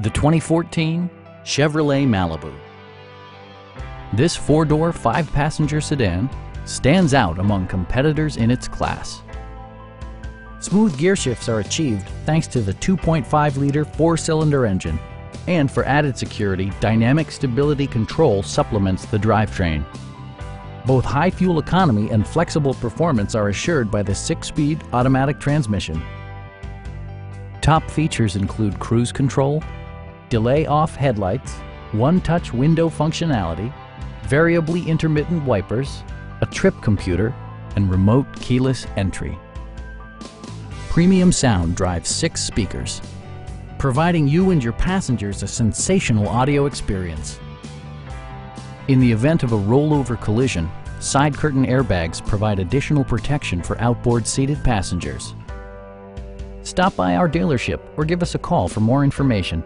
The 2014 Chevrolet Malibu. This four-door, five-passenger sedan stands out among competitors in its class. Smooth gear shifts are achieved thanks to the 2.5-liter four-cylinder engine, and for added security, dynamic stability control supplements the drivetrain. Both high fuel economy and flexible performance are assured by the 6-speed automatic transmission. Top features include cruise control, delay-off headlights, one-touch window functionality, variably intermittent wipers, a trip computer, and remote keyless entry. Premium sound drives 6 speakers, providing you and your passengers a sensational audio experience. In the event of a rollover collision, side curtain airbags provide additional protection for outboard seated passengers. Stop by our dealership or give us a call for more information.